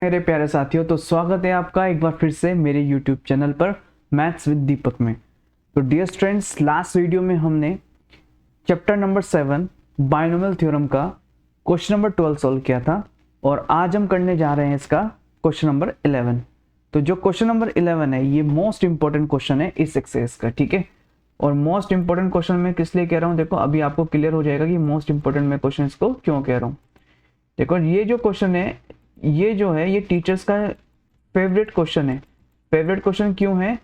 मेरे प्यारे साथियों, तो स्वागत है आपका एक बार फिर से मेरे YouTube चैनल पर मैथ्स विद दीपक में। तो डियर स्टूडेंट्स, लास्ट वीडियो में हमने चैप्टर नंबर 7 बाइनोमियल थ्योरम का क्वेश्चन नंबर 12 सॉल्व किया था और आज हम करने जा रहे हैं इसका क्वेश्चन नंबर 11। तो जो क्वेश्चन नंबर 11 है ये मोस्ट इंपॉर्टेंट क्वेश्चन है इस एक्सरसाइज का, ठीक है। और मोस्ट इंपॉर्टेंट क्वेश्चन मैं किस लिए कह रहा हूँ, देखो अभी आपको क्लियर हो जाएगा कि मोस्ट इंपॉर्टेंट मैं क्वेश्चन इसको क्यों कह रहा हूँ। देखो ये जो क्वेश्चन है ये जो है ये टीचर्स का फेवरेट क्वेश्चन है। फेवरेट क्वेश्चन क्यों है?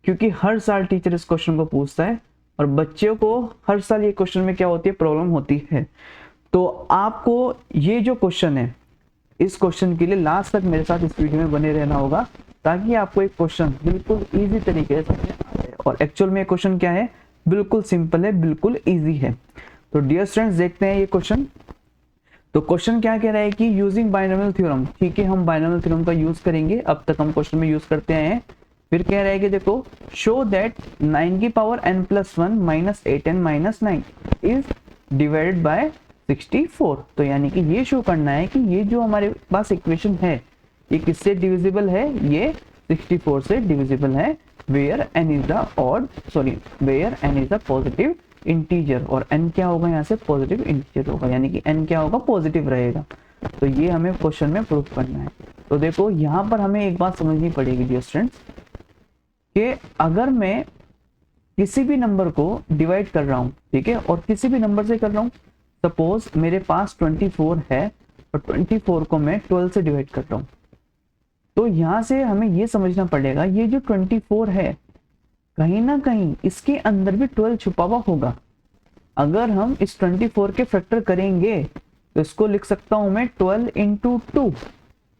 क्योंकि हर साल टीचर इस क्वेश्चन को पूछता है और बच्चों को हर साल ये क्वेश्चन में क्या होती है, प्रॉब्लम होती है। तो आपको ये जो क्वेश्चन है इस क्वेश्चन के लिए लास्ट तक मेरे साथ इस वीडियो में बने रहना होगा ताकि आपको एक क्वेश्चन बिल्कुल ईजी तरीके से समझ आ जाए। और एक्चुअल में क्वेश्चन क्या है, बिल्कुल सिंपल है, बिल्कुल ईजी है। तो डियर स्टूडेंट्स देखते हैं ये क्वेश्चन। तो क्वेश्चन क्या कह रहा है कि यूजिंग बाइनोमियल थ्योरम, ठीक है, हम बाइनोमियल थ्योरम का यूज करेंगे। अब तक हम क्वेश्चन में यूज करते आए हैं। फिर कह रहा है कि देखो शो दैट 9 की power n+1 minus 8n minus 9 is divided by 64। तो यानी कि ये शो करना है कि ये जो हमारे पास इक्वेशन है ये किससे डिविजिबल है, ये 64 से डिविजिबल है। Where n is the positive integer और n क्या होगा, यहाँ से पॉजिटिव इंटीजर होगा, यानी कि n क्या होगा, पॉजिटिव रहेगा। तो ये हमें क्वेश्चन में प्रूफ करना है। तो देखो यहाँ पर हमें एक बात समझनी पड़ेगी डियर स्टूडेंट्स कि अगर मैं किसी भी नंबर को डिवाइड कर रहा हूँ, ठीक है, और किसी भी नंबर से कर रहा हूँ, सपोज मेरे पास 24 है और 24 को मैं 12 से डिवाइड कर रहा हूँ, तो यहाँ से हमें ये समझना पड़ेगा ये जो 24 है कहीं ना कहीं इसके अंदर भी 12 छुपा हुआ होगा। अगर हम इस 24 के फैक्टर करेंगे तो इसको लिख सकता हूं मैं 12 इंटू 2,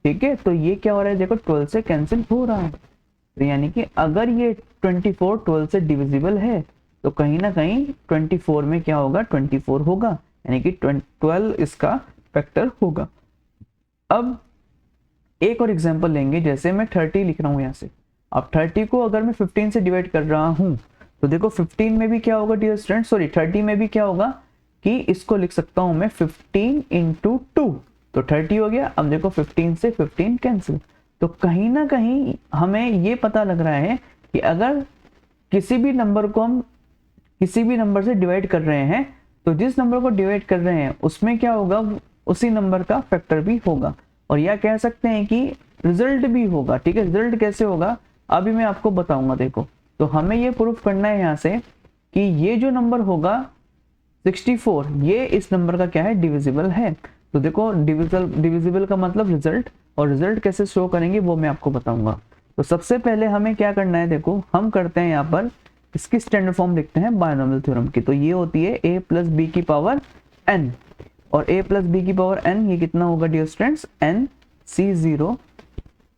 ठीक है। तो ये क्या हो रहा है, देखो 12 से कैंसिल हो रहा है। तो यानी कि अगर ये 24 12 से डिविजिबल है तो कहीं ना कहीं 24 में क्या होगा, 24 होगा, यानी कि 12 इसका फैक्टर होगा। अब एक और एग्जांपल लेंगे, जैसे मैं 30 लिख रहा हूं यहाँ से। अब 30 को अगर मैं 15 से डिवाइड कर रहा हूं तो देखो 15 में भी क्या होगा डियर स्टूडेंट, सॉरी 30 में भी क्या होगा कि इसको लिख सकता हूं मैं 15 इंटू 2, तो 30 हो गया। अब देखो 15 से 15 कैंसिल। तो कहीं ना कहीं हमें ये पता लग रहा है कि अगर किसी भी नंबर को हम किसी भी नंबर से डिवाइड कर रहे हैं तो जिस नंबर को डिवाइड कर रहे हैं उसमें क्या होगा, उसी नंबर का फैक्टर भी होगा, और या कह सकते हैं कि रिजल्ट भी होगा, ठीक है। रिजल्ट कैसे होगा अभी मैं आपको बताऊंगा। देखो तो हमें ये प्रूफ करना है यहाँ से कि ये जो नंबर होगा 64 ये इस नंबर का क्या है, डिविजिबल है। तो देखो डिविजिबल का मतलब रिजल्ट, और रिजल्ट कैसे शो करेंगे वो मैं आपको बताऊंगा। तो सबसे पहले हमें क्या करना है, देखो हम करते हैं यहाँ पर इसकी स्टैंडर्ड फॉर्म लिखते हैं बाइनोमियल थ्योरम की। तो ये होती है a प्लस बी की पावर n, और a प्लस बी की पावर n ये कितना होगा dear students, n c0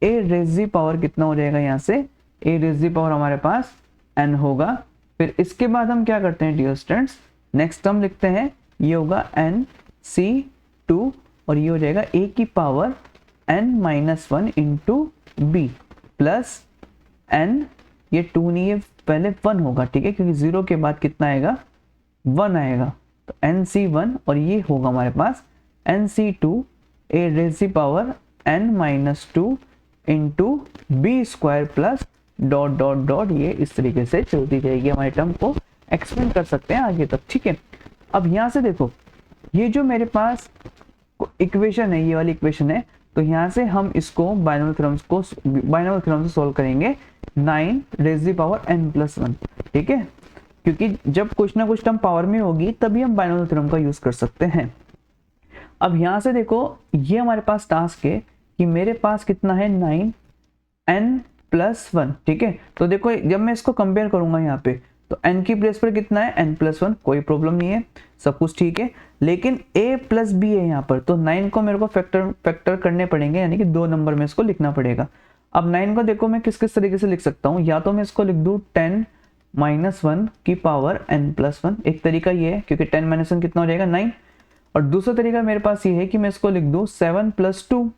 a raise the power कितना हो जाएगा, यहाँ से a रेज़ दी पावर हमारे पास n होगा। फिर इसके बाद हम क्या करते हैं डियर स्टूडेंट्स, नेक्स्ट हम लिखते हैं ये होगा n c2 और ये हो जाएगा a की power n minus 1 into B plus n, ये 2 नहीं है पहले 1 होगा, ठीक है, क्योंकि 0 के बाद कितना आएगा, 1 आएगा। तो nc1 और ये होगा हमारे पास nc2 a raise the power n minus 2 into B square plus dot dot dot, ये इस तरीके से चलती जाएगी। हमारे टर्म को एक्सपेंड कर सकते हैं आगे तक, ठीक है। अब यहाँ से देखो ये जो मेरे पास इक्वेशन है, ये वाली इक्वेशन है, तो यहाँ से हम इसको बाइनोमियल थ्योरम से सॉल्व करेंगे 9 रेज़ दी पावर n+1, ठीक है, क्योंकि जब कुछ ना कुछ टर्म पावर में होगी तभी हम बाइनोमियल थ्योरम का यूज कर सकते हैं। अब यहाँ से देखो ये हमारे पास टास्क है कि मेरे पास कितना है 9n+1, ठीक है। तो देखो जब मैं इसको कंपेयर करूंगा यहाँ पे तो n की प्लेस पर कितना है, n+1, कोई प्रॉब्लम नहीं है, सब कुछ ठीक है। लेकिन a प्लस बी है यहाँ पर, तो 9 को मेरे को फैक्टर करने पड़ेंगे, यानी कि 2 नंबर में इसको लिखना पड़ेगा। अब 9 को देखो मैं किस किस तरीके से लिख सकता हूँ, या तो मैं इसको लिख दूँ 10 माइनस 1 की पावर n+1, एक तरीका ये है क्योंकि 10 माइनस 1 कितना हो जाएगा 9, और दूसरा तरीका मेरे पास ये है कि मैं इसको लिख दूँ 7 + 2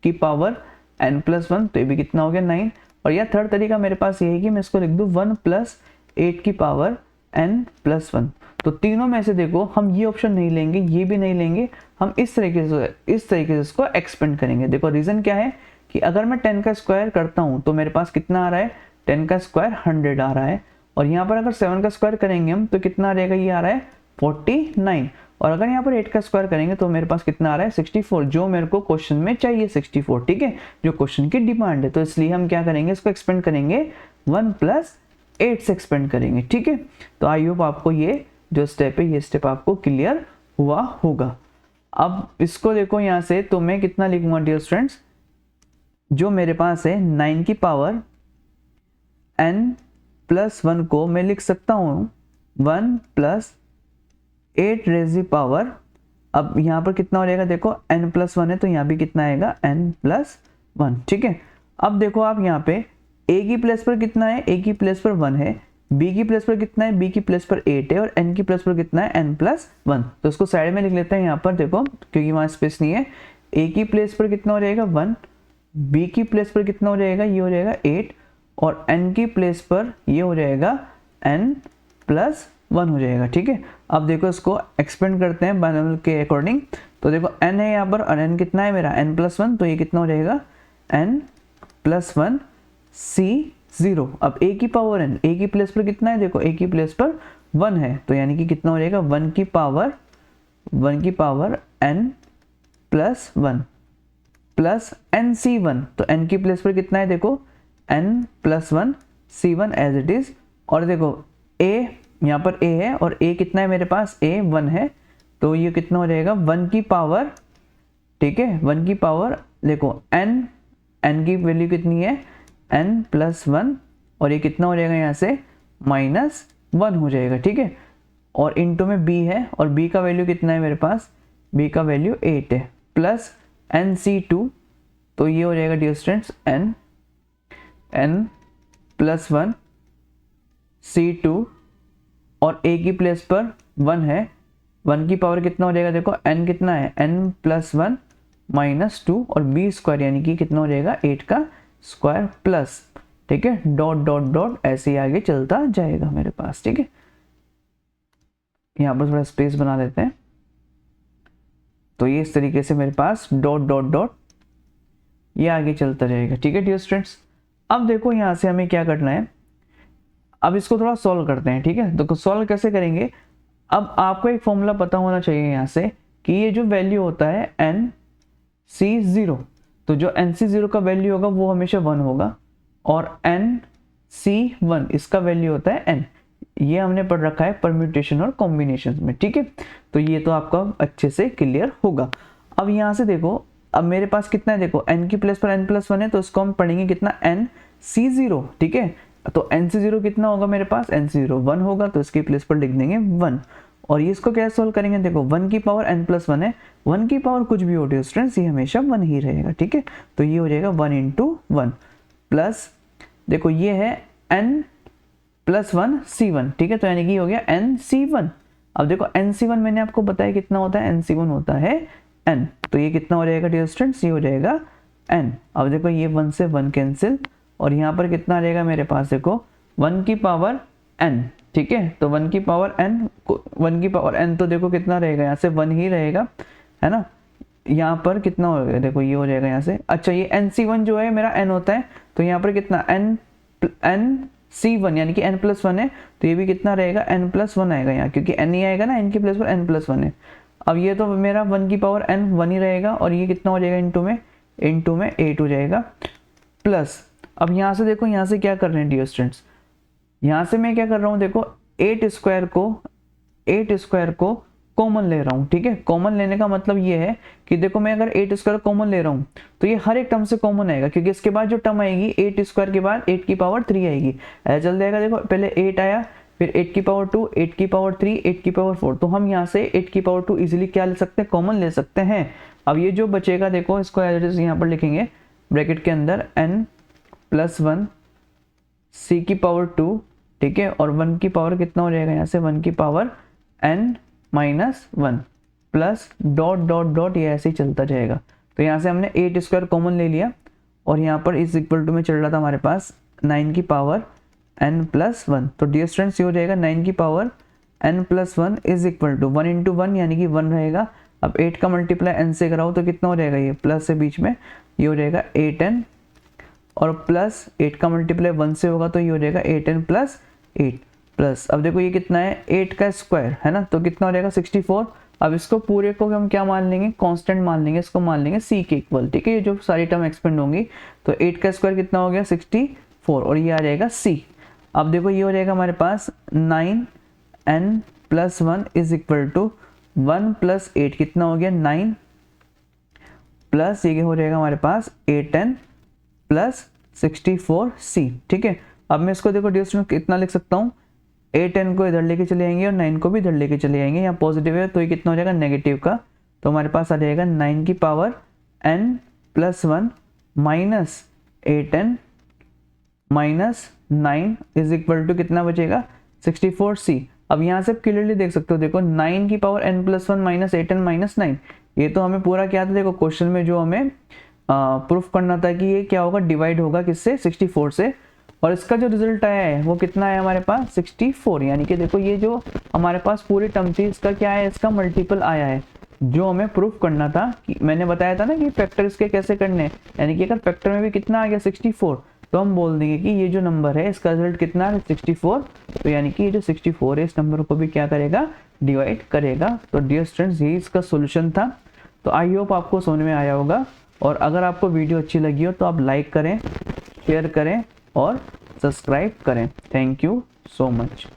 की पावर n+1, तो ये भी कितना हो गया 9, और या थर्ड तरीका मेरे पास ये है कि मैं इसको लिख दूँ 1 + 8 की पावर n+1, तो तीनों में से देखो हम ये ऑप्शन नहीं लेंगे, ये भी नहीं लेंगे, हम इस तरीके से इसको एक्सपेंड करेंगे। देखो रीज़न क्या है कि अगर मैं 10 का स्क्वायर करता हूँ तो मेरे पास कितना आ रहा है, 10 का स्क्वायर 100 आ रहा है, और यहाँ पर अगर 7 का स्क्वायर करेंगे हम तो कितना आ रहेगा, ये आ रहा है 49, और अगर यहाँ पर 8 का स्क्वायर करेंगे तो मेरे पास कितना आ रहा है 64, जो मेरे को क्वेश्चन में चाहिए 64, ठीक है, जो क्वेश्चन की डिमांड है। तो इसलिए हम क्या करेंगे, इसको एक्सपेंड करेंगे 1 + 8 से एक्सपेंड करेंगे, ठीक है। तो आई होप आपको ये जो स्टेप है, ये स्टेप आपको क्लियर हुआ होगा। अब इसको देखो यहाँ से, तो मैं कितना लिखूंगा डियर स्टूडेंट्स, जो मेरे पास है 9 की पावर n+1 को मैं लिख सकता हूँ 1 + 8 रेज़ की पावर, अब यहाँ पर कितना हो जाएगा, देखो n+1 है तो यहाँ भी कितना आएगा n+1, ठीक है। अब देखो आप यहाँ पे a की प्लेस पर कितना है, a की प्लेस पर 1 है, b की प्लेस पर कितना है, b की प्लेस पर 8 है, और n की प्लेस पर कितना है n+1। तो इसको साइड में लिख लेते हैं यहाँ पर, देखो क्योंकि वहाँ स्पेस नहीं है। a की प्लेस पर कितना हो जाएगा 1, b की प्लेस पर कितना हो जाएगा, ये हो जाएगा 8, और n की प्लेस पर ये हो जाएगा n+1 हो जाएगा, ठीक है। अब देखो इसको एक्सपेंड करते हैं बाइनोमियल के अकॉर्डिंग। तो देखो n है यहाँ पर, और n कितना है मेरा n+1, तो ये कितना हो जाएगा n+1 C0। अब a की पावर n, a की प्लेस पर कितना है, देखो a की प्लेस पर 1 है, तो यानी कि कितना हो जाएगा 1 की पावर n+1 प्लस nC1, तो n की प्लेस पर कितना है, देखो n+1 C1 as it is. और देखो a, यहाँ पर a है, और a कितना है मेरे पास, a 1 है, तो ये कितना हो जाएगा 1 की पावर, ठीक है, 1 की पावर, देखो n की वैल्यू कितनी है n+1, और ये कितना हो जाएगा यहाँ से -1 हो जाएगा, ठीक है। और इनटू में b है, और b का वैल्यू कितना है मेरे पास, b का वैल्यू 8 है, प्लस nC2, तो ये हो जाएगा डियर स्टूडेंट्स n+1 C2, और a की प्लेस पर 1 है, 1 की पावर कितना हो जाएगा, देखो n कितना है n+1 -2, और b स्क्वायर यानी कि कितना हो जाएगा 8 का स्क्वायर प्लस, ठीक है, डॉट डॉट डॉट ऐसे ही आगे चलता जाएगा मेरे पास, ठीक है। यहाँ पर थोड़ा स्पेस बना देते हैं, तो ये इस तरीके से मेरे पास डॉट डॉट डॉट ये आगे चलता जाएगा, ठीक है डियर स्टूडेंट्स। अब देखो यहाँ से हमें क्या करना है, अब इसको थोड़ा सॉल्व करते हैं, ठीक है। तो सॉल्व कैसे करेंगे, अब आपको एक फॉर्मूला पता होना चाहिए यहाँ से कि ये जो वैल्यू होता है nC0, तो जो nC0 का वैल्यू होगा वो हमेशा 1 होगा, और nC1 इसका वैल्यू होता है n। ये हमने पढ़ रखा है परम्यूटेशन और कॉम्बिनेशन में, ठीक है। तो ये तो आपका अच्छे से क्लियर होगा। अब यहाँ से देखो, अब मेरे पास कितना है, देखो n की प्लेस पर n+1 है, तो इसको हम पढ़ेंगे कितना nC0, ठीक है। तो nC0 कितना होगा मेरे पास, nC0 1 होगा, तो इसकी प्लेस पर लिख देंगे 1। और ये इसको कैसे सोल्व करेंगे, देखो 1 की पावर n+1 है, 1 की पावर कुछ भी हो डियर स्टूडेंट्स, ये हमेशा 1 ही रहेगा, ठीक है। तो ये हो जाएगा 1 × 1 प्लस, देखो ये है n+1 C1, ठीक है, तो यानी कि हो गया nC1। अब देखो nC1 मैंने आपको बताया कितना होता है, nC1 होता है n, तो ये कितना हो जाएगा डियर स्टूडेंट्स, ये हो जाएगा n। अब देखो ये 1 से 1 कैंसिल, और यहाँ पर कितना आ जाएगा मेरे पास, देखो 1 की पावर n, ठीक है, तो 1 की पावर n, 1 की पावर n, तो देखो कितना रहेगा, यहाँ से 1 ही रहेगा, है ना। यहाँ पर कितना हो गया, देखो ये हो जाएगा यहाँ से, अच्छा ये nC1 जो है मेरा n होता है, तो यहाँ पर कितना nC1 यानी कि n+1 है, तो ये भी कितना रहेगा n+1 आएगा यहाँ, क्योंकि n ही आएगा ना, n की प्लेस पर n+1 है। अब ये तो मेरा 1 की पावर n 1 ही रहेगा, और ये कितना हो जाएगा इंटू में 8 हो जाएगा प्लस। अब यहाँ से देखो, यहाँ से क्या कर रहे हैं डियर स्टूडेंट्स, यहाँ से मैं क्या कर रहा हूँ, देखो 8 स्क्वायर को कॉमन ले रहा हूँ, ठीक है। कॉमन लेने का मतलब ये है कि देखो मैं अगर 8 स्क्वायर कॉमन ले रहा हूँ तो ये हर एक टर्म से कॉमन आएगा, क्योंकि इसके बाद जो टर्म आएगी 8 स्क्वायर के बाद 8 की पावर 3 आएगी, ऐसा चल जाएगा। देखो पहले 8 आया, फिर 8 की पावर 2, 8 की पावर 3, 8 की पावर 4, तो हम यहाँ से 8 की पावर 2 इजीली क्या ले सकते हैं, कॉमन ले सकते हैं। अब ये जो बचेगा देखो, इसको एज इट इज यहाँ पर लिखेंगे ब्रैकेट के अंदर n+1 c की पावर 2, ठीक है, और 1 की पावर कितना हो जाएगा यहाँ से, 1 की power n-1 plus dot dot dot, ये ऐसे ही चलता जाएगा। तो यहाँ से हमने 8 स्क्वायर कॉमन ले लिया, और यहाँ पर इज इक्वल टू में चल रहा था हमारे पास 9 की पावर n+1, तो डियर स्टूडेंट्स ये हो जाएगा 9 की power n plus 1 is equal to 1 into 1 यानी कि 1 रहेगा। अब 8 का मल्टीप्लाई n से कराओ तो कितना हो जाएगा, ये प्लस से बीच में ये हो जाएगा 8n, और प्लस 8 का मल्टीप्लाई 1 से होगा तो ये हो जाएगा 8n प्लस 8 प्लस, अब देखो ये कितना है 8 का स्क्वायर है ना, तो कितना हो जाएगा 64। अब इसको पूरे को हम क्या मान लेंगे, कांस्टेंट मान लेंगे, इसको मान लेंगे c के इक्वल, ठीक है। ये जो सारी टर्म एक्सपेंड होंगी तो 8 का स्क्वायर कितना हो गया 64, और ये आ जाएगा c। अब देखो ये हो जाएगा हमारे पास 9n plus 1 is equal to 1 plus 8 कितना हो गया 9, प्लस ये हो जाएगा हमारे पास 8n प्लस 64c, ठीक है। अब मैं इसको देखो डियर स्टूडेंट कितना लिख सकता हूँ, 8n को इधर लेके चले जाएंगे और 9 को भी इधर लेके चले जाएंगे, यहाँ पॉजिटिव है तो ये कितना हो जाएगा नेगेटिव का, तो हमारे पास आ जाएगा 9 की power n plus 1 minus 8n minus 9 is equal to कितना बचेगा 64c। अब यहाँ से क्लियरली देख सकते हो, देखो 9 की power n plus 1 minus 8n minus 9, ये तो हमें पूरा क्या था, देखो क्वेश्चन में जो हमें प्रूफ करना था कि ये क्या होगा, डिवाइड होगा किससे 64 से, और इसका जो रिजल्ट आया है वो कितना है हमारे पास 64, यानी कि देखो ये जो हमारे पास पूरी टर्म थी इसका क्या है, इसका मल्टीपल आया है, जो हमें प्रूफ करना था। कि मैंने बताया था ना कि फैक्टर इसके कैसे करने हैं, यानी कि अगर फैक्टर में भी कितना आ गया 64 तो हम बोल देंगे कि ये जो नंबर है इसका रिजल्ट कितना है 64, तो यानी कि ये जो 64 है इस नंबर को भी क्या करेगा, डिवाइड करेगा। तो डियर स्टूडेंट्स यही इसका सोल्यूशन था। तो आई होप आपको समझ में आया होगा, और अगर आपको वीडियो अच्छी लगी हो तो आप लाइक करें, शेयर करें और सब्सक्राइब करें। Thank you so much.